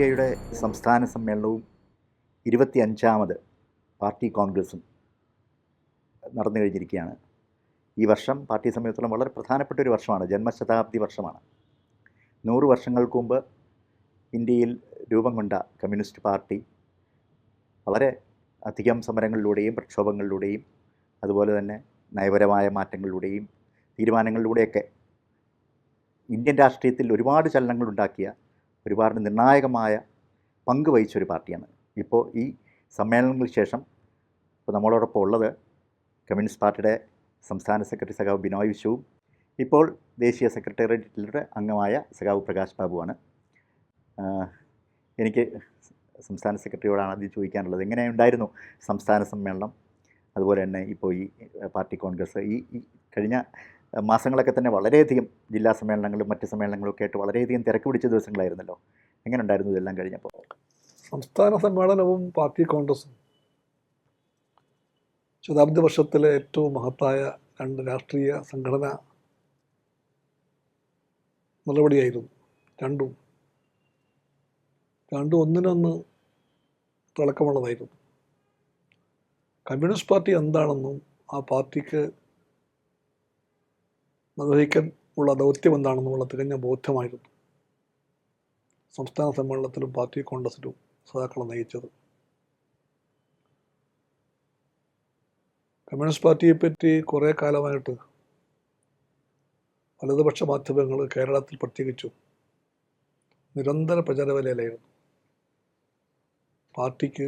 ഐയുടെ സംസ്ഥാന സമ്മേളനവും 25ാമത് പാർട്ടി കോൺഗ്രസും നടന്നു കഴിഞ്ഞിരിക്കുകയാണ്. ഈ വർഷം പാർട്ടിയെ സംബന്ധിച്ചിടത്തോളം വളരെ പ്രധാനപ്പെട്ട ഒരു വർഷമാണ്, ജന്മശതാബ്ദി വർഷമാണ്. 100 വർഷങ്ങൾക്ക് മുമ്പ് ഇന്ത്യയിൽ രൂപം കൊണ്ട കമ്മ്യൂണിസ്റ്റ് പാർട്ടി വളരെ അധികം സമരങ്ങളിലൂടെയും പ്രക്ഷോഭങ്ങളിലൂടെയും അതുപോലെ തന്നെ നയപരമായ മാറ്റങ്ങളിലൂടെയും തീരുമാനങ്ങളിലൂടെയൊക്കെ ഇന്ത്യൻ രാഷ്ട്രീയത്തിൽ ഒരുപാട് ചലനങ്ങളുണ്ടാക്കിയ, ഒരുപാട് നിർണായകമായ പങ്ക് വഹിച്ചൊരു പാർട്ടിയാണ്. ഇപ്പോൾ ഈ സമ്മേളനങ്ങൾക്ക് ശേഷം ഇപ്പോൾ നമ്മളോടൊപ്പം ഉള്ളത് കമ്മ്യൂണിസ്റ്റ് പാർട്ടിയുടെ സംസ്ഥാന സെക്രട്ടറി സഖാവ് ബിനോയ് വിശ്വവും ഇപ്പോൾ ദേശീയ സെക്രട്ടേറിയറ്റിലൂടെ അംഗമായ സഖാവ് പ്രകാശ് ബാബുവാണ്. എനിക്ക് സംസ്ഥാന സെക്രട്ടറിയോടാണ് ആദ്യം ചോദിക്കാനുള്ളത്, എങ്ങനെയുണ്ടായിരുന്നു സംസ്ഥാന സമ്മേളനം, അതുപോലെ തന്നെ ഇപ്പോൾ ഈ പാർട്ടി കോൺഗ്രസ് ഈ കഴിഞ്ഞ മാസങ്ങളൊക്കെ തന്നെ വളരെയധികം ജില്ലാ സമ്മേളനങ്ങളും മറ്റ് സമ്മേളനങ്ങളൊക്കെ ആയിട്ട് വളരെയധികം തിരക്ക് പിടിച്ച ദിവസങ്ങളായിരുന്നല്ലോ. എങ്ങനെ ഉണ്ടായിരുന്നു ഇതെല്ലാം കഴിഞ്ഞപ്പോൾ? സംസ്ഥാന സമ്മേളനവും പാർട്ടി കോൺഗ്രസും ശതാബ്ദി വർഷത്തിലെ ഏറ്റവും മഹത്തായ രണ്ട് രാഷ്ട്രീയ സംഘടനാ നടപടിയായിരുന്നു. രണ്ടും ഒന്നിനൊന്ന് തിളക്കമുള്ളതായിരുന്നു. കമ്മ്യൂണിസ്റ്റ് പാർട്ടി എന്താണെന്നും ആ പാർട്ടിക്ക് നിർവഹിക്കാൻ ഉള്ള ദൗത്യം എന്താണെന്നുമുള്ള തികഞ്ഞ ബോധ്യമായിരുന്നു സംസ്ഥാന സമ്മേളനത്തിലും പാർട്ടി കോൺഗ്രസിലും സഖാക്കളെ നയിച്ചത്. കമ്മ്യൂണിസ്റ്റ് പാർട്ടിയെപ്പറ്റി കുറേ കാലമായിട്ട് വലതുപക്ഷ മാധ്യമങ്ങൾ കേരളത്തിൽ പ്രത്യേകിച്ചും നിരന്തര പ്രചാരവേലയിലായിരുന്നു. പാർട്ടിക്ക്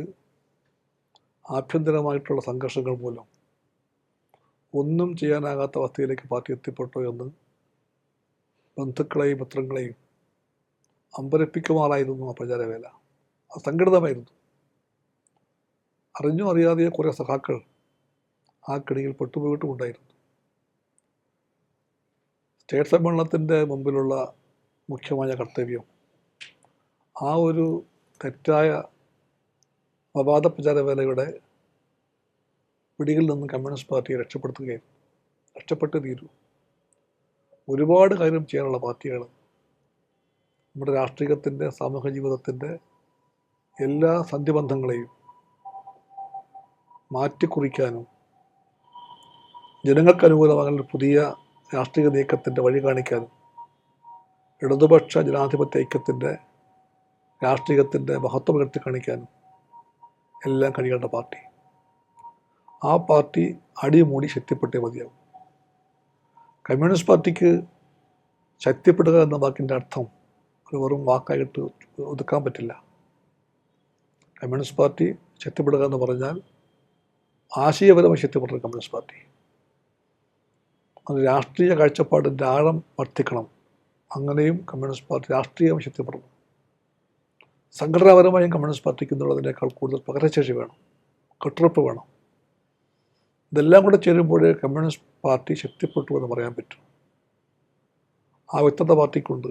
ആഭ്യന്തരമായിട്ടുള്ള സംഘർഷങ്ങൾ മൂലം ഒന്നും ചെയ്യാനാകാത്ത അവസ്ഥയിലേക്ക് പാർട്ടി എത്തിപ്പെട്ടു എന്ന് ബന്ധുക്കളെയും മിത്രങ്ങളെയും അമ്പരപ്പിക്കുമാറായിരുന്നു ആ പ്രചാരവേല. അസംഘടിതമായിരുന്നു. അറിഞ്ഞോ അറിയാതെ കുറേ സഖാക്കൾ ആ കെണിയിൽ പെട്ടുപോയിട്ടുമുണ്ടായിരുന്നു. സ്റ്റേറ്റ് സമ്മേളനത്തിൻ്റെ മുമ്പിലുള്ള മുഖ്യമായ കർത്തവ്യം ആ ഒരു തെറ്റായ അപവാദ പ്രചാരവേലയുടെ പിടികളിൽ നിന്ന് കമ്മ്യൂണിസ്റ്റ് പാർട്ടിയെ രക്ഷപ്പെട്ട് തീരൂ. ഒരുപാട് കാര്യം ചെയ്യാനുള്ള പാർട്ടികൾ നമ്മുടെ രാഷ്ട്രീയത്തിൻ്റെ സാമൂഹ്യ ജീവിതത്തിൻ്റെ എല്ലാ സന്ധിബന്ധങ്ങളെയും മാറ്റിക്കുറിക്കാനും ജനങ്ങൾക്ക് അനുകൂലമായ പുതിയ രാഷ്ട്രീയ നീക്കത്തിൻ്റെ വഴി കാണിക്കാനും ഇടതുപക്ഷ ജനാധിപത്യ ഐക്യത്തിൻ്റെ രാഷ്ട്രീയത്തിൻ്റെ മഹത്വം ഉയർത്തി കാണിക്കാനും എല്ലാം കഴിയേണ്ട പാർട്ടി. ആ പാർട്ടി അടിമൂടി ശക്തിപ്പെട്ടേ മതിയാവും. കമ്മ്യൂണിസ്റ്റ് പാർട്ടിക്ക് ശക്തിപ്പെടുക എന്ന വാക്കിൻ്റെ അർത്ഥം ഒരു വെറും വാക്കായിട്ട് ഒതുക്കാൻ പറ്റില്ല. കമ്മ്യൂണിസ്റ്റ് പാർട്ടി ശക്തിപ്പെടുക എന്ന് പറഞ്ഞാൽ ആശയപരമായി ശക്തിപ്പെടുക കമ്മ്യൂണിസ്റ്റ് പാർട്ടി. അത് രാഷ്ട്രീയ കാഴ്ചപ്പാടിൻ്റെ ആഴം വർദ്ധിക്കണം. അങ്ങനെയും കമ്മ്യൂണിസ്റ്റ് പാർട്ടി രാഷ്ട്രീയം ശക്തിപ്പെടണം. സംഘടനാപരമായും കമ്മ്യൂണിസ്റ്റ് പാർട്ടിക്ക് എന്നുള്ളതിനേക്കാൾ കൂടുതൽ പകരശേഷി വേണം, കെട്ടുറപ്പ് വേണം. ഇതെല്ലാം കൂടെ ചേരുമ്പോഴേ കമ്മ്യൂണിസ്റ്റ് പാർട്ടി ശക്തിപ്പെട്ടു എന്ന് പറയാൻ പറ്റും. ആ വ്യക്തത പാർട്ടിക്കുണ്ട്.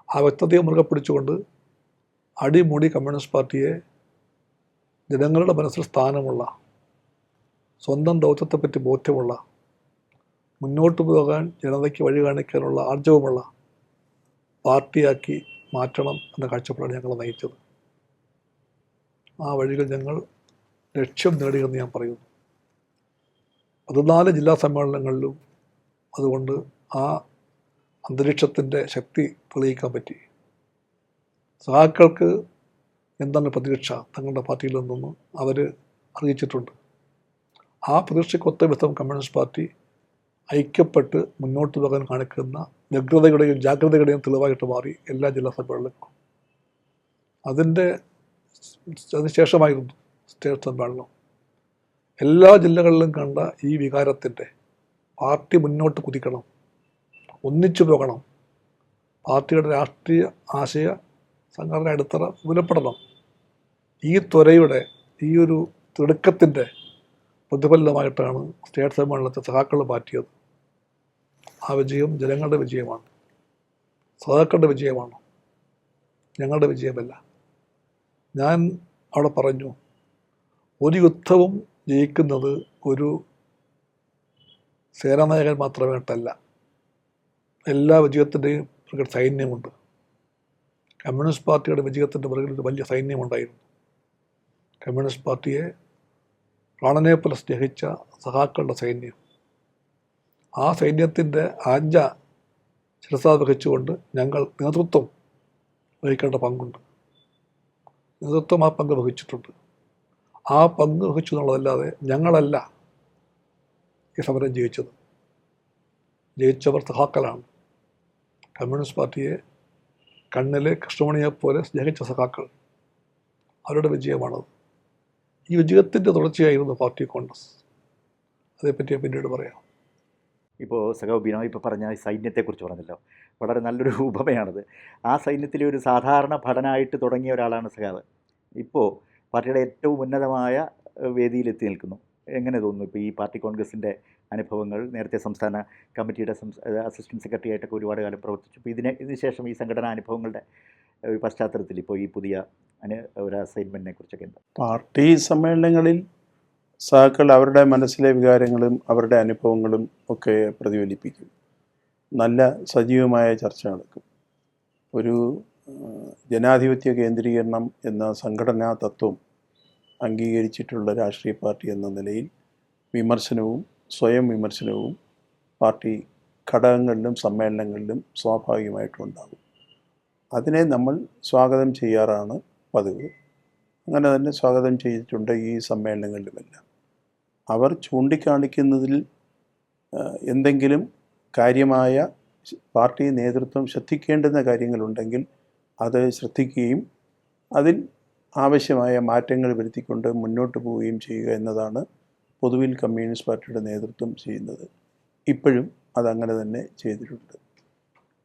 ആ വ്യക്തതയെ മുറുകെ പിടിച്ചുകൊണ്ട് അടിമുടി കമ്മ്യൂണിസ്റ്റ് പാർട്ടിയെ ജനങ്ങളുടെ മനസ്സിൽ സ്ഥാനമുള്ള, സ്വന്തം ദൗത്യത്തെപ്പറ്റി ബോധ്യമുള്ള, മുന്നോട്ട് പോകാൻ ജനതയ്ക്ക് വഴി കാണിക്കാനുള്ള ആർജവമുള്ള പാർട്ടിയാക്കി മാറ്റണം എന്ന കാഴ്ചപ്പാടാണ് ഞങ്ങൾ നയിച്ചത്. ആ വഴികൾ ഞങ്ങൾ ലക്ഷ്യം നേടിയെന്ന് ഞാൻ പറയുന്നു. 14 ജില്ലാ സമ്മേളനങ്ങളിലും അതുകൊണ്ട് ആ അന്തരീക്ഷത്തിൻ്റെ ശക്തി തെളിയിക്കാൻ പറ്റി. സഖാക്കൾക്ക് എന്താണ് പ്രതീക്ഷ തങ്ങളുടെ പാർട്ടിയിൽ നിന്നെന്ന് അവർ അറിയിച്ചിട്ടുണ്ട്. ആ പ്രതീക്ഷയ്ക്കൊത്ത വിധം കമ്മ്യൂണിസ്റ്റ് പാർട്ടി ഐക്യപ്പെട്ട് മുന്നോട്ട് പോകാൻ കാണിക്കുന്ന വ്യഗ്രതയുടെയും ജാഗ്രതയുടെയും തെളിവായിട്ട് മാറി എല്ലാ ജില്ലാ സമ്മേളനങ്ങളും. അതിനുശേഷമായിരുന്നു സ്റ്റേറ്റ് സമ്മേളനം. എല്ലാ ജില്ലകളിലും കണ്ട ഈ വികാരത്തിൻ്റെ പാർട്ടി മുന്നോട്ട് കുതിക്കണം, ഒന്നിച്ചു പോകണം, പാർട്ടിയുടെ രാഷ്ട്രീയ ആശയ സംഘടന അടിത്തറ വിലപ്പെടണം. ഈ ത്വരയുടെ ഈ ഒരു തിടുക്കത്തിൻ്റെ പ്രതിഫലനമായിട്ടാണ് സ്റ്റേറ്റ് സമ്മേളനത്തെ സഖാക്കൾ മാറ്റിയത്. ആ വിജയം ജനങ്ങളുടെ വിജയമാണ്, സഖാക്കളുടെ വിജയമാണ്, ഞങ്ങളുടെ വിജയമല്ല. ഞാൻ അവിടെ പറഞ്ഞു, ഒരു യുദ്ധവും ജയിക്കുന്നത് ഒരു സേനാനായകൻ മാത്രമായിട്ടല്ല, എല്ലാ വിജയത്തിൻ്റെയും സൈന്യമുണ്ട്. കമ്മ്യൂണിസ്റ്റ് പാർട്ടിയുടെ വിജയത്തിൻ്റെ പിറകിൽ ഒരു വലിയ സൈന്യമുണ്ടായിരുന്നു. കമ്മ്യൂണിസ്റ്റ് പാർട്ടിയെ പ്രാണനെപ്പോലെ സ്നേഹിച്ച സഖാക്കളുടെ സൈന്യം. ആ സൈന്യത്തിൻ്റെ ആജ്ഞ ശിരസാ വഹിച്ചുകൊണ്ട് ഞങ്ങൾ നേതൃത്വം വഹിക്കേണ്ട പങ്കുണ്ട്. നേതൃത്വം ആ പങ്ക് വഹിച്ചിട്ടുണ്ട്. ആ പങ്ക് വഹിച്ചു എന്നുള്ളതല്ലാതെ ഞങ്ങളല്ല ഈ സമരം ജയിച്ചത്. ജയിച്ചവർ സഖാക്കളാണ്. കമ്മ്യൂണിസ്റ്റ് പാർട്ടിയെ കണ്ണിലെ കൃഷ്ണമണിയെപ്പോലെ സ്നേഹിച്ച സഖാക്കൾ, അവരുടെ വിജയമാണത്. ഈ വിജയത്തിൻ്റെ തുടർച്ചയായിരുന്നു പാർട്ടി കോൺഗ്രസ്. അതേപ്പറ്റി പിന്നീട് പറയാം. ഇപ്പോൾ സഖാവ് ബിനോയ് ഇപ്പോൾ പറഞ്ഞ സൈന്യത്തെക്കുറിച്ച് പറഞ്ഞല്ലോ, വളരെ നല്ലൊരു ഉപമയാണത്. ആ സൈന്യത്തിലെ ഒരു സാധാരണ ഭടനായിട്ട് തുടങ്ങിയ ഒരാളാണ് സഖാവ്. ഇപ്പോൾ പാർട്ടിയുടെ ഏറ്റവും ഉന്നതമായ വേദിയിലെത്തി നിൽക്കുന്നു. എങ്ങനെ തോന്നുന്നു ഇപ്പോൾ ഈ പാർട്ടി കോൺഗ്രസിൻ്റെ അനുഭവങ്ങൾ? നേരത്തെ സംസ്ഥാന കമ്മിറ്റിയുടെ അസിസ്റ്റൻറ്റ് സെക്രട്ടറി ആയിട്ടൊക്കെ ഒരുപാട് കാലം പ്രവർത്തിച്ചു. ഇപ്പോൾ ഇതിന് ശേഷം ഈ സംഘടനാ അനുഭവങ്ങളുടെ ഒരു പശ്ചാത്തലത്തിൽ ഇപ്പോൾ ഈ പുതിയ ഒരു അസൈൻമെൻറ്റിനെ കുറിച്ചൊക്കെ എന്താ? പാർട്ടി സമ്മേളനങ്ങളിൽ സഹാക്കൾ അവരുടെ മനസ്സിലെ വികാരങ്ങളും അവരുടെ അനുഭവങ്ങളും ഒക്കെ പ്രതിഫലിപ്പിക്കും. നല്ല സജീവമായ ചർച്ച നടക്കും. ഒരു ജനാധിപത്യ കേന്ദ്രീകരണം എന്ന സംഘടനാ തത്വം അംഗീകരിച്ചിട്ടുള്ള രാഷ്ട്രീയ പാർട്ടി എന്ന നിലയിൽ വിമർശനവും സ്വയം വിമർശനവും പാർട്ടി ഘടകങ്ങളിലും സമ്മേളനങ്ങളിലും സ്വാഭാവികമായിട്ടുണ്ടാകും. അതിനെ നമ്മൾ സ്വാഗതം ചെയ്യാറാണ് പതിവ്. അങ്ങനെ തന്നെ സ്വാഗതം ചെയ്തിട്ടുണ്ട് ഈ സമ്മേളനങ്ങളിലുമെല്ലാം. അവർ ചൂണ്ടിക്കാണിക്കുന്നതിൽ എന്തെങ്കിലും കാര്യമായ പാർട്ടി നേതൃത്വം ശ്രദ്ധിക്കേണ്ടുന്ന കാര്യങ്ങളുണ്ടെങ്കിൽ അത് ശ്രദ്ധിക്കുകയും അതിൽ ആവശ്യമായ മാറ്റങ്ങൾ വരുത്തിക്കൊണ്ട് മുന്നോട്ട് പോവുകയും ചെയ്യുക എന്നതാണ് പൊതുവിൽ കമ്മ്യൂണിസ്റ്റ് പാർട്ടിയുടെ നേതൃത്വം ചെയ്യുന്നത്. ഇപ്പോഴും അതങ്ങനെ തന്നെ ചെയ്തിട്ടുണ്ട്.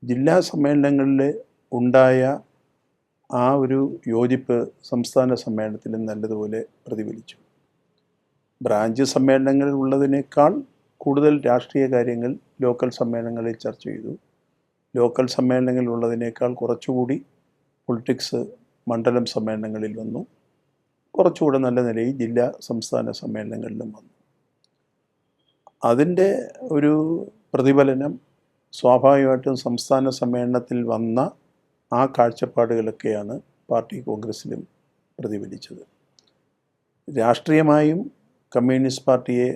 ജില്ലാ സമ്മേളനങ്ങളിൽ ഉണ്ടായ ആ ഒരു യോജിപ്പ് സംസ്ഥാന സമ്മേളനത്തിലും നല്ലതുപോലെ പ്രതിഫലിച്ചു. ബ്രാഞ്ച് സമ്മേളനങ്ങളിൽ ഉള്ളതിനേക്കാൾ കൂടുതൽ രാഷ്ട്രീയ കാര്യങ്ങൾ ലോക്കൽ സമ്മേളനങ്ങളിൽ ചർച്ച ചെയ്തു. ലോക്കൽ സമ്മേളനങ്ങളിൽ ഉള്ളതിനേക്കാൾ കുറച്ചുകൂടി പൊളിറ്റിക്സ് മണ്ഡലം സമ്മേളനങ്ങളിൽ വന്നു. കുറച്ചുകൂടെ നല്ല നിലയിൽ ജില്ലാ സംസ്ഥാന സമ്മേളനങ്ങളിലും വന്നു. അതിൻ്റെ ഒരു പ്രതിഫലനം സ്വാഭാവികമായിട്ടും സംസ്ഥാന സമ്മേളനത്തിൽ വന്ന ആ കാഴ്ചപ്പാടുകളൊക്കെയാണ് പാർട്ടി കോൺഗ്രസിലും പ്രതിഫലിച്ചത്. രാഷ്ട്രീയമായും കമ്മ്യൂണിസ്റ്റ് പാർട്ടിയെ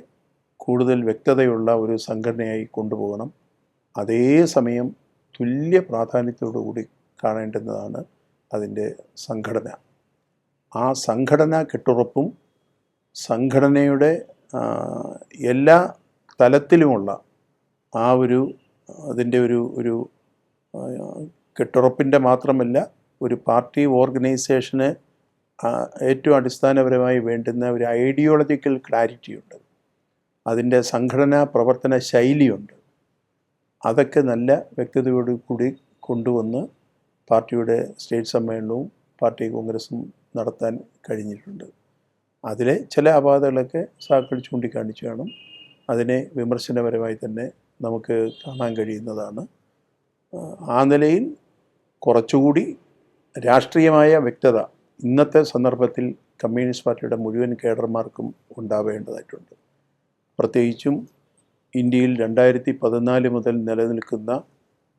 കൂടുതൽ വ്യക്തതയുള്ള ഒരു സംഘടനയായി കൊണ്ടുപോകണം. അതേസമയം തുല്യ പ്രാധാന്യത്തോടുകൂടി കാണേണ്ടുന്നതാണ് അതിൻ്റെ സംഘടന. ആ സംഘടനാ കെട്ടുറപ്പും സംഘടനയുടെ എല്ലാ തലത്തിലുമുള്ള ആ ഒരു അതിൻ്റെ ഒരു കെട്ടുറപ്പിൻ്റെ മാത്രമല്ല, ഒരു പാർട്ടി ഓർഗനൈസേഷന് ഏറ്റവും അടിസ്ഥാനപരമായി വേണ്ടുന്ന ഒരു ഐഡിയോളജിക്കൽ ക്ലാരിറ്റിയുണ്ട്. അതിൻ്റെ സംഘടനാ പ്രവർത്തന ശൈലിയുണ്ട്. അതൊക്കെ നല്ല വ്യക്തതയോടു കൂടി കൊണ്ടുവന്ന് പാർട്ടിയുടെ സ്റ്റേറ്റ് സമ്മേളനവും പാർട്ടി കോൺഗ്രസും നടത്താൻ കഴിഞ്ഞിട്ടുണ്ട്. അതിലെ ചില അപാകതകളൊക്കെ സാക്കൾ ചൂണ്ടിക്കാണിച്ചു കാണും. അതിനെ വിമർശനപരമായി തന്നെ നമുക്ക് കാണാൻ കഴിയുന്നതാണ്. ആ നിലയിൽ കുറച്ചുകൂടി രാഷ്ട്രീയമായ വ്യക്തത ഇന്നത്തെ സന്ദർഭത്തിൽ കമ്മ്യൂണിസ്റ്റ് പാർട്ടിയുടെ മുഴുവൻ കേഡർമാർക്കും ഉണ്ടാവേണ്ടതായിട്ടുണ്ട്. പ്രത്യേകിച്ചും ഇന്ത്യയിൽ 2014 മുതൽ നിലനിൽക്കുന്ന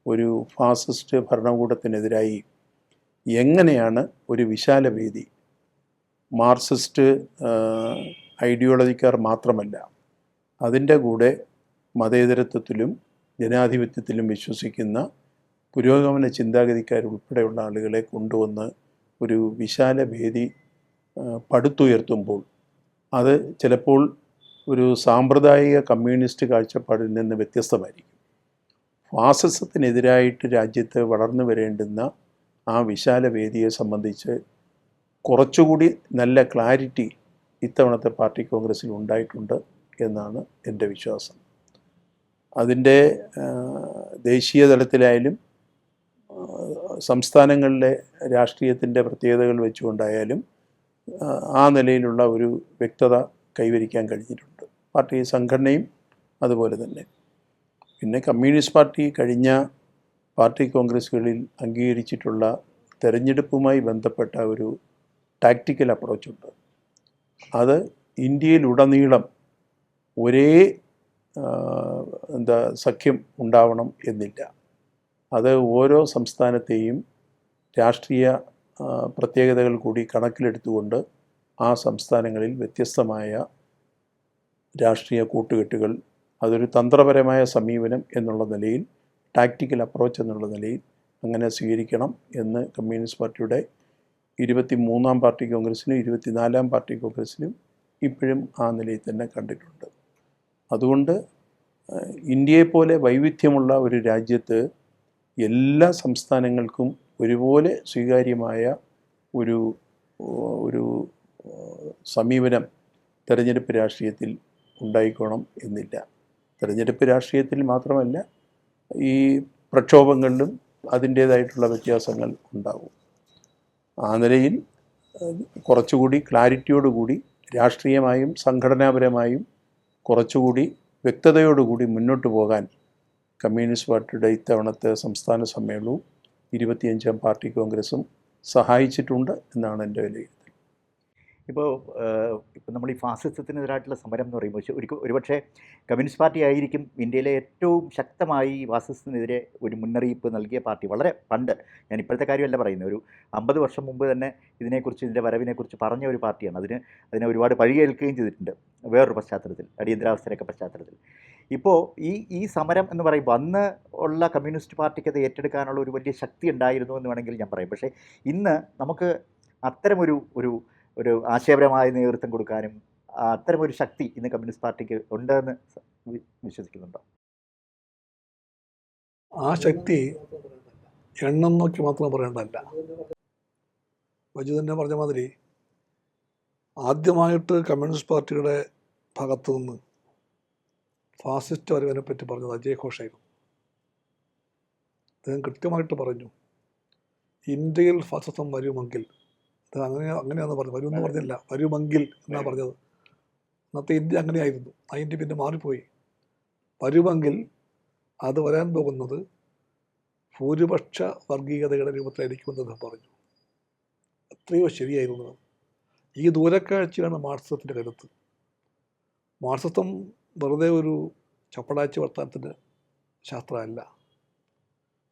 ഒരു ഫാസിസ്റ്റ് ഭരണകൂടത്തിനെതിരായി എങ്ങനെയാണ് ഒരു വിശാല വേദി, മാർക്സിസ്റ്റ് ഐഡിയോളജിക്കാർ മാത്രമല്ല, അതിൻ്റെ കൂടെ മതേതരത്വത്തിലും ജനാധിപത്യത്തിലും വിശ്വസിക്കുന്ന പുരോഗമന ചിന്താഗതിക്കാരുൾപ്പെടെയുള്ള ആളുകളെ കൊണ്ടുവന്ന് ഒരു വിശാല വേദി പടുത്തുയർത്തുമ്പോൾ അത് ചിലപ്പോൾ ഒരു സാമ്പ്രദായിക കമ്മ്യൂണിസ്റ്റ് കാഴ്ചപ്പാടിൽ നിന്ന് വ്യത്യസ്തമായിരിക്കും. ഫാസിസത്തിനെതിരായിട്ട് രാജ്യത്ത് വളർന്നു വരേണ്ടുന്ന ആ വിശാല വേദിയെ സംബന്ധിച്ച് കുറച്ചുകൂടി നല്ല ക്ലാരിറ്റി ഇത്തവണത്തെ പാർട്ടി കോൺഗ്രസ്സിൽ ഉണ്ടായിട്ടുണ്ട് എന്നാണ് എൻ്റെ വിശ്വാസം. അതിൻ്റെ ദേശീയ തലത്തിലായാലും സംസ്ഥാനങ്ങളിലെ രാഷ്ട്രീയത്തിൻ്റെ പ്രത്യേകതകൾ വെച്ചുകൊണ്ടായാലും ആ നിലയിലുള്ള ഒരു വ്യക്തത കൈവരിക്കാൻ കഴിഞ്ഞിട്ടുണ്ട്. പാർട്ടി സംഘടനയും അതുപോലെ തന്നെ. പിന്നെ കമ്മ്യൂണിസ്റ്റ് പാർട്ടി കഴിഞ്ഞ പാർട്ടി കോൺഗ്രസ്സുകളിൽ അംഗീകരിച്ചിട്ടുള്ള തെരഞ്ഞെടുപ്പുമായി ബന്ധപ്പെട്ട ഒരു ടാക്റ്റിക്കൽ അപ്രോച്ചുണ്ട്. അത് ഇന്ത്യയിലുടനീളം ഒരേ സഖ്യം ഉണ്ടാവണം എന്നില്ല. അത് ഓരോ സംസ്ഥാനത്തെയും രാഷ്ട്രീയ പ്രത്യേകതകൾ കൂടി കണക്കിലെടുത്തുകൊണ്ട് ആ സംസ്ഥാനങ്ങളിൽ വ്യത്യസ്തമായ രാഷ്ട്രീയ കൂട്ടുകെട്ടുകൾ, അതൊരു തന്ത്രപരമായ സമീപനം എന്നുള്ള നിലയിൽ, ടാക്റ്റിക്കൽ അപ്രോച്ച് എന്നുള്ള നിലയിൽ അങ്ങനെ സ്വീകരിക്കണം എന്ന് കമ്മ്യൂണിസ്റ്റ് പാർട്ടിയുടെ 23-ാം പാർട്ടി കോൺഗ്രസ്സിലും 24-ാം പാർട്ടി കോൺഗ്രസ്സിലും ഇപ്പോഴും ആ നിലയിൽ തന്നെ കണ്ടിട്ടുണ്ട്. അതുകൊണ്ട് ഇന്ത്യയെപ്പോലെ വൈവിധ്യമുള്ള ഒരു രാജ്യത്ത് എല്ലാ സംസ്ഥാനങ്ങൾക്കും ഒരുപോലെ സ്വീകാര്യമായ ഒരു ഒരു സമീപനം തെരഞ്ഞെടുപ്പ് രാഷ്ട്രീയത്തിൽ ഉണ്ടായിക്കോണം എന്നില്ല. തെരഞ്ഞെടുപ്പ് രാഷ്ട്രീയത്തിൽ മാത്രമല്ല, ഈ പ്രക്ഷോഭങ്ങളിലും അതിൻ്റേതായിട്ടുള്ള വ്യത്യാസങ്ങൾ ഉണ്ടാകും. ആ നിലയിൽ കുറച്ചുകൂടി ക്ലാരിറ്റിയോടുകൂടി രാഷ്ട്രീയമായും സംഘടനാപരമായും കുറച്ചുകൂടി വ്യക്തതയോടുകൂടി മുന്നോട്ട് പോകാൻ കമ്മ്യൂണിസ്റ്റ് പാർട്ടിയുടെ ഇത്തവണത്തെ സംസ്ഥാന സമ്മേളനവും 25-ാം പാർട്ടി കോൺഗ്രസും സഹായിച്ചിട്ടുണ്ട് എന്നാണ് എൻ്റെ വിലയിരുത്തൽ. ഇപ്പോൾ നമ്മൾ ഈ ഫാസിസത്തിനെതിരായിട്ടുള്ള സമരം എന്ന് പറയുമ്പോൾ ഒരുപക്ഷെ കമ്മ്യൂണിസ്റ്റ് പാർട്ടി ആയിരിക്കും ഇന്ത്യയിലെ ഏറ്റവും ശക്തമായി ഈ ഫാസിസത്തിനെതിരെ ഒരു മുന്നറിയിപ്പ് നൽകിയ പാർട്ടി. വളരെ പണ്ട്, ഞാൻ ഇപ്പോഴത്തെ കാര്യമല്ല പറയുന്നത്, ഒരു 50 വർഷം മുമ്പ് തന്നെ ഇതിനെക്കുറിച്ച്, ഇതിൻ്റെ വരവിനെക്കുറിച്ച് പറഞ്ഞ ഒരു പാർട്ടിയാണ്. അതിനെ ഒരുപാട് പഴികേൽക്കുകയും ചെയ്തിട്ടുണ്ട് വേറൊരു പശ്ചാത്തലത്തിൽ, അടിയന്തരാവസ്ഥയുടെയൊക്കെ പശ്ചാത്തലത്തിൽ. ഇപ്പോൾ ഈ സമരം എന്ന് പറയുമ്പോൾ അന്ന് ഉള്ള കമ്മ്യൂണിസ്റ്റ് പാർട്ടിക്ക് അത് ഏറ്റെടുക്കാനുള്ള ഒരു വലിയ ശക്തി ഉണ്ടായിരുന്നു എന്ന് വേണമെങ്കിൽ ഞാൻ പറയും. പക്ഷേ ഇന്ന് നമുക്ക് അത്തരമൊരു ഒരു ആശയപരമായ നേതൃത്വം കൊടുക്കാനും അത്തരമൊരു ശക്തി ഇന്ന് കമ്മ്യൂണിസ്റ്റ് പാർട്ടിക്ക് ഉണ്ടെന്ന് വിശ്വസിക്കുന്നുണ്ടോ? ആ ശക്തി എണ്ണം നോക്കി മാത്രം പറയേണ്ടതല്ല. വജു തന്നെ പറഞ്ഞ മാതിരി ആദ്യമായിട്ട് കമ്മ്യൂണിസ്റ്റ് പാർട്ടിയുടെ ഭാഗത്തു നിന്ന് ഫാസിസ്റ്റ് വരവിനെ പറ്റി പറഞ്ഞത് അജയ് ഘോഷായിരുന്നു. അദ്ദേഹം കൃത്യമായിട്ട് പറഞ്ഞു, ഇന്ത്യയിൽ ഫാസിസം വരുമെങ്കിൽ, അങ്ങനെയാണെന്ന് പറഞ്ഞു, വരുമെന്ന് പറഞ്ഞില്ല, വരുമെങ്കിൽ എന്നാണ് പറഞ്ഞത്. അന്നത്തെ ഇന്ത്യ അങ്ങനെയായിരുന്നു, ആ ഇന്ത്യ പിന്നെ മാറിപ്പോയി. വരുമെങ്കിൽ അത് വരാൻ പോകുന്നത് ഭൂരിപക്ഷ വർഗീയതയുടെ രൂപത്തിലായിരിക്കുമെന്ന് അദ്ദേഹം പറഞ്ഞു. എത്രയോ ശരിയായിരുന്നു. ഈ ദൂരക്കാഴ്ചയാണ് മാർക്സിസത്തിൻ്റെ കരുത്ത്. മാർക്സിസം വെറുതെ ഒരു ചപ്പടാച്ചി വർത്താനത്തിൻ്റെ ശാസ്ത്രമല്ല.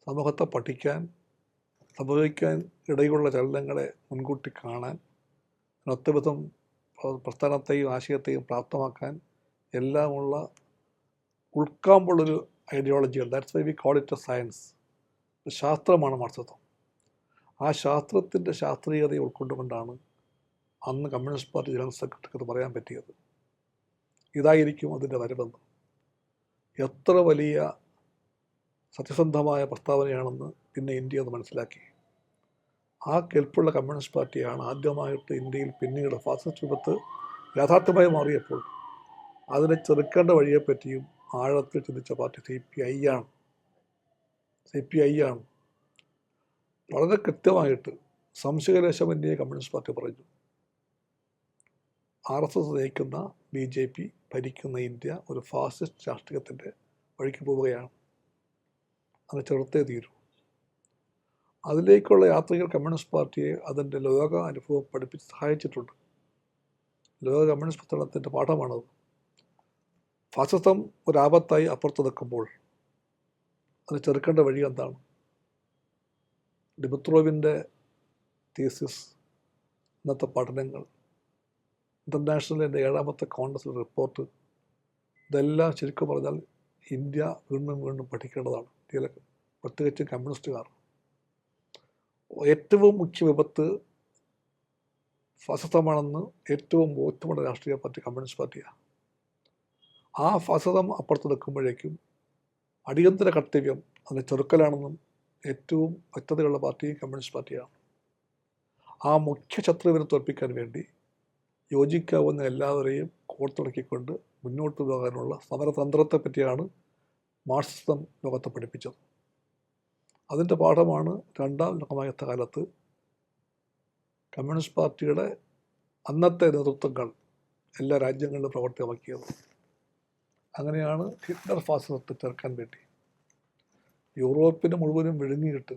സമൂഹത്തെ പഠിക്കാൻ, സംഭവിക്കാൻ ഇടയിലുള്ള ചലനങ്ങളെ മുൻകൂട്ടി കാണാൻ, ഒത്തവിധം പ്രസ്ഥാനത്തെയും ആശയത്തെയും പ്രാപ്തമാക്കാൻ എല്ലാമുള്ള ഉൾക്കാമ്പുള്ളൊരു ഐഡിയോളജിയാണ്. That's why we call it a science. ശാസ്ത്രമാണ് മാർക്സിസം. ആ ശാസ്ത്രത്തിൻ്റെ ശാസ്ത്രീയതയെ ഉൾക്കൊണ്ടുകൊണ്ടാണ് അന്ന് കമ്മ്യൂണിസ്റ്റ് പാർട്ടി ജനറൽ സെക്രട്ടറിക്ക് അത് പറയാൻ പറ്റിയത്. ഇതായിരിക്കും അതിൻ്റെ വരവെന്ന്. എത്ര വലിയ സത്യസന്ധമായ പ്രസ്താവനയാണെന്ന് പിന്നെ ഇന്ത്യ അത് മനസ്സിലാക്കി. ആ കെൽപ്പുള്ള കമ്മ്യൂണിസ്റ്റ് പാർട്ടിയാണ് ആദ്യമായിട്ട് ഇന്ത്യയിൽ പിന്നീട് ഫാസിസ്റ്റ് വിപത്ത് യാഥാർത്ഥ്യമായി മാറിയപ്പോൾ അതിനെ ചെറുക്കേണ്ട വഴിയെപ്പറ്റിയും ആഴത്തിൽ ചിന്തിച്ച പാർട്ടി CPI ആണ്. വളരെ കൃത്യമായിട്ട് സംശയലേശമന്യേ കമ്മ്യൂണിസ്റ്റ് പാർട്ടി പറഞ്ഞു, RSS നയിക്കുന്ന BJP ഭരിക്കുന്ന ഇന്ത്യ ഒരു ഫാസിസ്റ്റ് രാഷ്ട്രീയത്തിൻ്റെ വഴിക്ക് പോവുകയാണ്, അത് ചെറുത്തേ തീരൂ. അതിലേക്കുള്ള യാത്രകൾ കമ്മ്യൂണിസ്റ്റ് പാർട്ടിയെ അതിൻ്റെ ലോക അനുഭവം പഠിപ്പിച്ച് സഹായിച്ചിട്ടുണ്ട്. ലോക കമ്മ്യൂണിസ്റ്റ് പ്രസ്ഥാനത്തിൻ്റെ പാഠമാണത്. ഫാസിസം ഒരാപത്തായി അപ്പുറത്ത് നിൽക്കുമ്പോൾ അത് ചെറുക്കേണ്ട വഴി എന്താണ്? ഡിമിത്രോവിൻ്റെ തീസിസ്, ഇന്നത്തെ പഠനങ്ങൾ, ഇൻ്റർനാഷണലിൻ്റെ 7ാമത്തെ കോൺഗ്രസിൻ്റെ റിപ്പോർട്ട്, ഇതെല്ലാം ശരിക്കും പറഞ്ഞാൽ ഇന്ത്യ വീണ്ടും പഠിക്കേണ്ടതാണ്. ഇന്ത്യയിലെ പ്രത്യേകിച്ച് കമ്മ്യൂണിസ്റ്റുകാർ. ഏറ്റവും മുഖ്യ വിപത്ത് ഫാസിസമാണെന്ന് ഏറ്റവും ബോധ്യമുള്ള രാഷ്ട്രീയ പാർട്ടി കമ്മ്യൂണിസ്റ്റ് പാർട്ടിയാണ്. ആ ഫാസിസം അപ്പുറത്ത് നിൽക്കുമ്പോഴേക്കും അടിയന്തര കർത്തവ്യം അതിൻ്റെ ചെറുക്കലാണെന്നും ഏറ്റവും വ്യക്തതയുള്ള പാർട്ടി കമ്മ്യൂണിസ്റ്റ് പാർട്ടിയാണ്. ആ മുഖ്യ ശത്രുവിനെ തോൽപ്പിക്കാൻ വേണ്ടി യോജിക്കാവുന്ന എല്ലാവരെയും കോർത്തിണക്കിക്കൊണ്ട് മുന്നോട്ട് പോകാനുള്ള സമരതന്ത്രത്തെ പറ്റിയാണ് മാർക്സിസം ലോകത്തെ പഠിപ്പിച്ചത്. അതിൻ്റെ പാഠമാണ് 2ാം ലോകമഹായുദ്ധ കാലത്ത് കമ്മ്യൂണിസ്റ്റ് പാർട്ടിയുടെ അന്നത്തെ നേതൃത്വങ്ങൾ എല്ലാ രാജ്യങ്ങളിലും പ്രവർത്തിയാക്കിയത്. അങ്ങനെയാണ് ഹിറ്റ്ലർ ഫാസിസത്തെ ചെറുക്കാൻ വേണ്ടി യൂറോപ്പിന് മുഴുവനും വിഴുങ്ങിയിട്ട്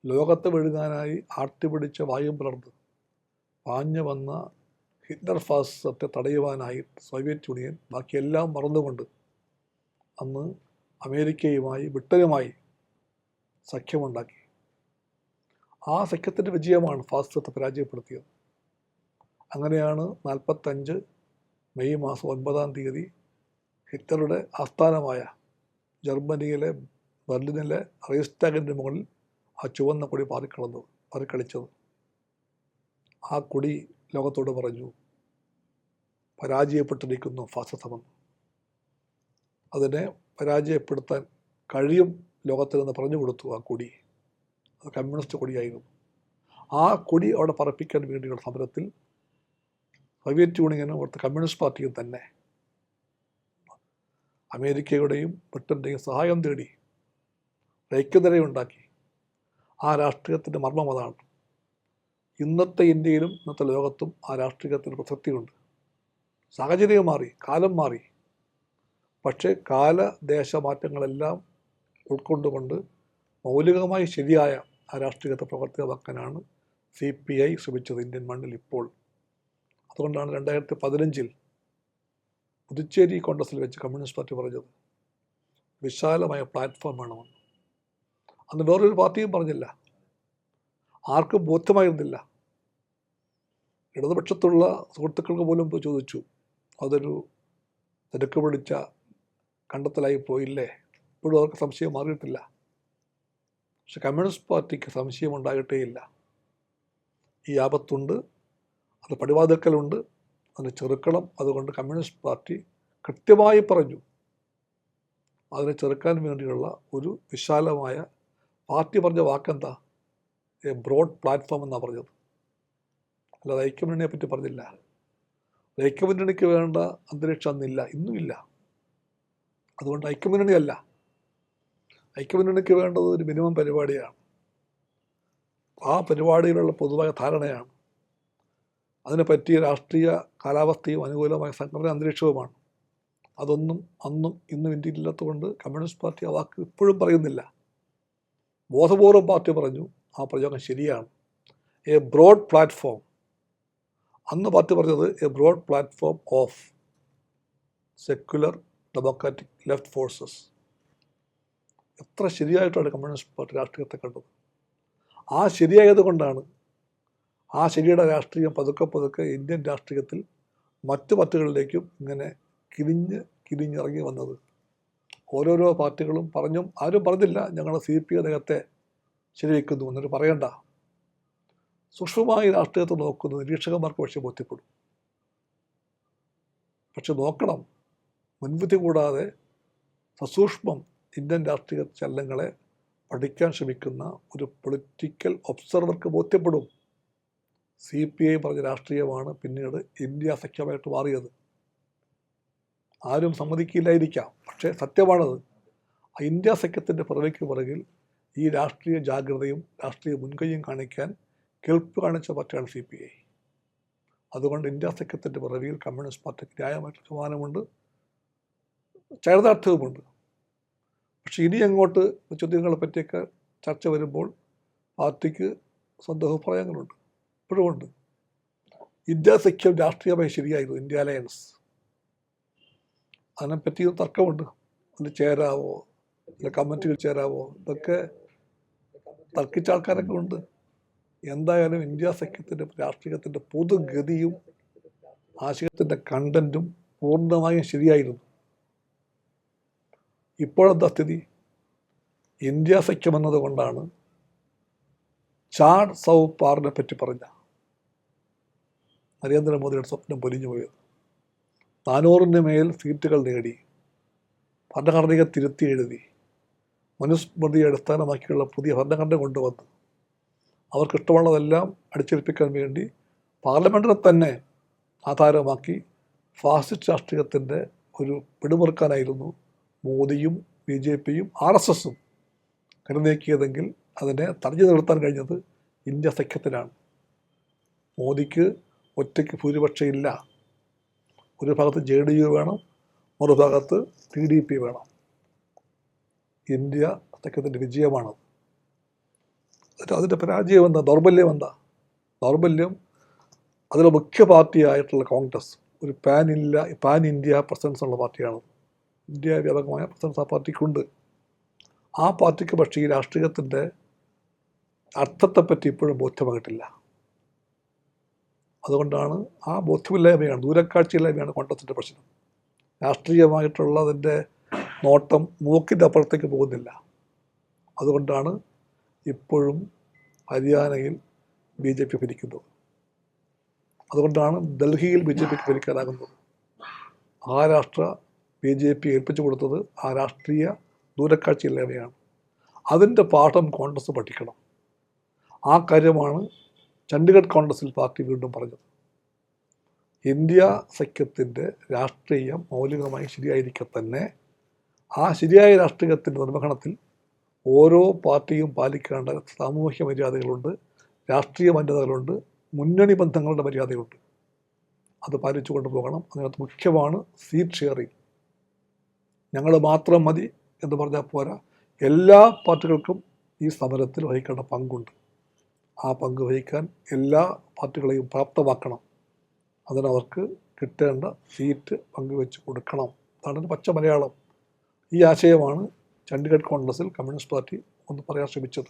ലോകത്തെ വിഴുങ്ങാനായി ആട്ടിപിടിച്ച വായും പിളർന്ന് പാഞ്ഞു വന്ന ഹിറ്റ്ലർ ഫാസിസത്തെ തടയുവാനായി സോവിയറ്റ് യൂണിയൻ ബാക്കിയെല്ലാം മറന്നുകൊണ്ട് അന്ന് അമേരിക്കയുമായി ബ്രിട്ടനുമായി സഖ്യമുണ്ടാക്കി. ആ സഖ്യത്തിൻ്റെ വിജയമാണ് ഫാസിസത്തെ പരാജയപ്പെടുത്തിയത്. അങ്ങനെയാണ് 45 മെയ് മാസം 9 ഹിറ്റ്ലറുടെ ആസ്ഥാനമായ ജർമ്മനിയിലെ ബെർലിനിലെ റൈസ്ടാഗിൻ്റെ മുകളിൽ ആ ചുവന്ന കൊടി പാറിക്കളിച്ചത്. ആ കൊടി ലോകത്തോട് പറഞ്ഞു, പരാജയപ്പെട്ടിരിക്കുന്നു ഫാസിസമെന്ന്. അതിനെ പരാജയപ്പെടുത്താൻ കഴിയും ലോകത്തിനെന്ന് പറഞ്ഞു കൊടുത്തു ആ കൊടി. അത് കമ്മ്യൂണിസ്റ്റ് കൊടിയായിരുന്നു. ആ കൊടി അവിടെ പറപ്പിക്കാൻ വേണ്ടിയുള്ള സമരത്തിൽ സോവിയറ്റ് യൂണിയനും അവിടുത്തെ കമ്മ്യൂണിസ്റ്റ് പാർട്ടിയും തന്നെ അമേരിക്കയുടെയും ബ്രിട്ടൻ്റെയും സഹായം തേടി ഐക്യനിരയുണ്ടാക്കി. ആ രാഷ്ട്രീയത്തിൻ്റെ മർമ്മം അതാണ്. ഇന്നത്തെ ഇന്ത്യയിലും ഇന്നത്തെ ലോകത്തും ആ രാഷ്ട്രീയത്തിന് പ്രസക്തിയുണ്ട്. സാഹചര്യം മാറി, കാലം മാറി. പക്ഷേ കാലദേശമാറ്റങ്ങളെല്ലാം ഉൾക്കൊണ്ടുകൊണ്ട് മൗലികമായി ശരിയായ ആ രാഷ്ട്രീയത്തെ പ്രവർത്തികമാക്കാനാണ് CPI ശ്രമിച്ചത് ഇന്ത്യൻ മണ്ണിൽ ഇപ്പോൾ. അതുകൊണ്ടാണ് 2015 പുതുച്ചേരി കോൺഗ്രസിൽ വെച്ച് കമ്മ്യൂണിസ്റ്റ് പാർട്ടി പറഞ്ഞത് വിശാലമായ പ്ലാറ്റ്ഫോം വേണമെന്ന്. അന്ന് വേറൊരു പാർട്ടിയും പറഞ്ഞില്ല, ആർക്കും ബോധ്യമായിരുന്നില്ല. ഇടതുപക്ഷത്തുള്ള സുഹൃത്തുക്കൾക്ക് പോലും ചോദിച്ചു, അതൊരു തിരക്ക് പിടിച്ച കണ്ടെത്തലായി പോയില്ലേ? ഇപ്പോഴും അവർക്ക് സംശയം മാറിയിട്ടില്ല. പക്ഷെ കമ്മ്യൂണിസ്റ്റ് പാർട്ടിക്ക് സംശയമുണ്ടായിട്ടേയില്ല. ഈ ആപത്തുണ്ട്, അത് പടിവാതിൽക്കലുണ്ട്, അതിനെ ചെറുക്കണം. അതുകൊണ്ട് കമ്മ്യൂണിസ്റ്റ് പാർട്ടി കൃത്യമായി പറഞ്ഞു, അതിനെ ചെറുക്കാൻ വേണ്ടിയുള്ള ഒരു വിശാലമായ പാർട്ടി പറഞ്ഞ വാക്കെന്താ? എ ബ്രോഡ് പ്ലാറ്റ്ഫോം എന്നാണ് പറഞ്ഞത്. അല്ലാതെ ഐക്യമുന്നണിയെ പറ്റി പറഞ്ഞില്ല. ഐക്യമുന്നണിക്ക് വേണ്ട അന്തരീക്ഷം അന്നില്ല, ഇന്നുമില്ല. അതുകൊണ്ട് ഐക്യമുന്നണിയല്ല, ഐക്യമുന്നണിക്ക് വേണ്ടത് ഒരു മിനിമം പരിപാടിയാണ്. ആ പരിപാടിയിലുള്ള പൊതുവായ ധാരണയാണ്. അതിനെ പറ്റിയ രാഷ്ട്രീയ കാലാവസ്ഥയും അനുകൂലമായ സംഘടന അന്തരീക്ഷവുമാണ്. അതൊന്നും അന്നും ഇന്നും ഇന്ത്യയിലില്ലാത്തതുകൊണ്ട് കമ്മ്യൂണിസ്റ്റ് പാർട്ടി ആ വാക്ക് ഇപ്പോഴും പറയുന്നില്ല. ബോധപൂർവം പാർട്ടി പറഞ്ഞു, ആ പ്രയോഗം ശരിയാണ്. A broad platform. അന്ന് പാർട്ടി പറഞ്ഞത് a broad platform of secular democratic left forces. എത്ര ശരിയായിട്ടാണ് കമ്മ്യൂണിസ്റ്റ് പാർട്ടി രാഷ്ട്രീയത്തെ കണ്ടത്. ആ ശരിയായത് കൊണ്ടാണ് ആ ശരിയുടെ രാഷ്ട്രീയം പതുക്കെ ഇന്ത്യൻ രാഷ്ട്രീയത്തിൽ മറ്റു പാർട്ടികളിലേക്കും ഇങ്ങനെ കിരിഞ്ഞിറങ്ങി വന്നത്. ഓരോരോ പാർട്ടികളും ആരും പറഞ്ഞില്ല ഞങ്ങൾ CPI അദ്ദേഹത്തെ ശരിവെക്കുന്നു എന്നൊരു പറയണ്ട. സൂക്ഷ്മമായി രാഷ്ട്രീയത്തെ നോക്കുന്ന നിരീക്ഷകന്മാർക്ക് പക്ഷേ ബോധ്യപ്പെടും. പക്ഷെ നോക്കണം, മുൻവിധി കൂടാതെ സസൂക്ഷ്മം ഇന്ത്യൻ രാഷ്ട്രീയ ചലനങ്ങളെ പഠിക്കാൻ ശ്രമിക്കുന്ന ഒരു പൊളിറ്റിക്കൽ ഒബ്സർവർക്ക് ബോധ്യപ്പെടും. CPI പറഞ്ഞ രാഷ്ട്രീയമാണ് പിന്നീട് ഇന്ത്യ സഖ്യമായിട്ട് മാറിയത്. ആരും സമ്മതിക്കില്ലായിരിക്കാം, പക്ഷേ സത്യമാണത്. ഇന്ത്യ സഖ്യത്തിൻ്റെ പുറകിൽ ഈ രാഷ്ട്രീയ ജാഗ്രതയും രാഷ്ട്രീയ മുൻകൈയും കാണിക്കാൻ കെൽപ്പ് കാണിച്ച പാർട്ടിയാണ് CPI. അതുകൊണ്ട് ഇന്ത്യ സഖ്യത്തിൻ്റെ പുറകിൽ കമ്മ്യൂണിസ്റ്റ് പാർട്ടിക്ക് ന്യായമായിട്ട് സമാനമുണ്ട്, ചരിതാർത്ഥവുമുണ്ട്. പക്ഷെ ഇനി അങ്ങോട്ട് ചോദ്യങ്ങളെ പറ്റിയൊക്കെ ചർച്ച വരുമ്പോൾ പാർട്ടിക്ക് സ്വന്തം അഭിപ്രായങ്ങളുണ്ട്, ഇപ്പോഴുമുണ്ട്. ഇന്ത്യ സഖ്യം രാഷ്ട്രീയമായി ശരിയായിരുന്നു, ഇന്ത്യ അലയൻസ്. അതിനെപ്പറ്റി തർക്കമുണ്ട്. അതിൽ ചേരാവോ, അല്ല കമ്മിറ്റിയിൽ ചേരാവോ, ഇതൊക്കെ തർക്കിച്ച ആൾക്കാരൊക്കെ ഉണ്ട്. എന്തായാലും ഇന്ത്യ സഖ്യത്തിൻ്റെ രാഷ്ട്രീയത്തിൻ്റെ പൊതുഗതിയും ആശയത്തിൻ്റെ കണ്ടൻറ്റും പൂർണ്ണമായും ശരിയായിരുന്നു. ഇപ്പോഴെന്താ സ്ഥിതി? ഇന്ത്യ സഖ്യം എന്നതുകൊണ്ടാണ് ചാഡ് സൗ പാറിനെ പറ്റി പറഞ്ഞ നരേന്ദ്രമോദിയുടെ സ്വപ്നം പൊലിഞ്ഞു പോയത്. 400-ന് മേൽ സീറ്റുകൾ നേടി, ഭരണഘടനയെ തിരുത്തി എഴുതി, മനുസ്മൃതിയെ അടിസ്ഥാനമാക്കിയുള്ള പുതിയ ഭരണഘടന കൊണ്ടുവന്ന് അവർക്കിഷ്ടമുള്ളതെല്ലാം അടിച്ചേൽപ്പിക്കാൻ വേണ്ടി പാർലമെൻറ്റിനെ തന്നെ ആധാരമാക്കി ഫാസിസ്റ്റ് രാഷ്ട്രീയത്തിൻ്റെ ഒരു പിടിമുറുക്കാനായിരുന്നു മോദിയും BJPയും RSSും കരുനീക്കിയതെങ്കിൽ അതിനെ തടഞ്ഞു നിർത്താൻ കഴിഞ്ഞത് ഇന്ത്യ സഖ്യത്തിലാണ്. മോദിക്ക് ഒറ്റയ്ക്ക് ഭൂരിപക്ഷം ഇല്ല. ഒരു ഭാഗത്ത് JDU വേണം, മറുഭാഗത്ത് TDP വേണം. ഇന്ത്യ സഖ്യത്തിൻ്റെ വിജയമാണത്. അതിൻ്റെ പരാജയം എന്താ? ദൗർബല്യം അതിലെ മുഖ്യ പാർട്ടിയായിട്ടുള്ള കോൺഗ്രസ് ഒരു പാൻ ഇന്ത്യ പ്രസൻസ് ഉള്ള പാർട്ടിയാണ്. ഇന്ത്യ വ്യാപകമായ പ്രസൻസ് ആ പാർട്ടിക്കുണ്ട്. ആ പാർട്ടിക്ക് പക്ഷേ ഈ രാഷ്ട്രീയത്തിൻ്റെ അർത്ഥത്തെപ്പറ്റി ഇപ്പോഴും ബോധ്യമായിട്ടില്ല. അതുകൊണ്ടാണ് ആ ബോധ്യമില്ലായ്മയാണ്, ദൂരക്കാഴ്ചയില്ലായ്മയാണ് കോൺഗ്രസിൻ്റെ പ്രശ്നം. രാഷ്ട്രീയമായിട്ടുള്ളതിൻ്റെ നോട്ടം മൂക്കിൻ്റെ അപ്പുറത്തേക്ക് പോകുന്നില്ല. അതുകൊണ്ടാണ് ഇപ്പോഴും ഹരിയാനയിൽ BJP ഭരിക്കുന്നത്. അതുകൊണ്ടാണ് ഡൽഹിയിൽ BJPക്ക് ഭരിക്കാനാകുന്നത്. മഹാരാഷ്ട്ര BJP ഏൽപ്പിച്ചു കൊടുത്തത് ആ രാഷ്ട്രീയ ദൂരക്കാഴ്ചയില്ലായ്മയാണ്. അതിൻ്റെ പാഠം കോൺഗ്രസ് പഠിക്കണം. ആ കാര്യമാണ് ചണ്ഡീഗഡ് കോൺഗ്രസിൽ പാർട്ടി വീണ്ടും പറഞ്ഞത്. ഇന്ത്യ സഖ്യത്തിൻ്റെ രാഷ്ട്രീയം മൗലികമായി ശരിയായിരിക്കെ തന്നെ ആ ശരിയായ രാഷ്ട്രീയത്തിൻ്റെ നിർവഹണത്തിൽ ഓരോ പാർട്ടിയും പാലിക്കേണ്ട സാമൂഹ്യ മര്യാദകളുണ്ട്, രാഷ്ട്രീയ മാന്യതകളുണ്ട്, മുന്നണി ബന്ധങ്ങളുടെ മര്യാദയുണ്ട്. അത് പാലിച്ചു കൊണ്ടുപോകണം. അതിനകത്ത് മുഖ്യമാണ് സീറ്റ് ഷെയറിങ്. ഞങ്ങൾ മാത്രം മതി എന്ന് പറഞ്ഞാൽ പോരാ, എല്ലാ പാർട്ടികൾക്കും ഈ സമരത്തിൽ വഹിക്കേണ്ട പങ്കുണ്ട്. ആ പങ്ക് വഹിക്കാൻ എല്ലാ പാർട്ടികളെയും പ്രാപ്തമാക്കണം. അതിനവർക്ക് കിട്ടേണ്ട സീറ്റ് പങ്കുവെച്ച് കൊടുക്കണം. അതാണ് പച്ച മലയാളം. ഈ ആശയമാണ് ചണ്ഡീഗഡ് കോൺഗ്രസിൽ കമ്മ്യൂണിസ്റ്റ് പാർട്ടി ഒന്ന് പറയാൻ ശ്രമിച്ചത്.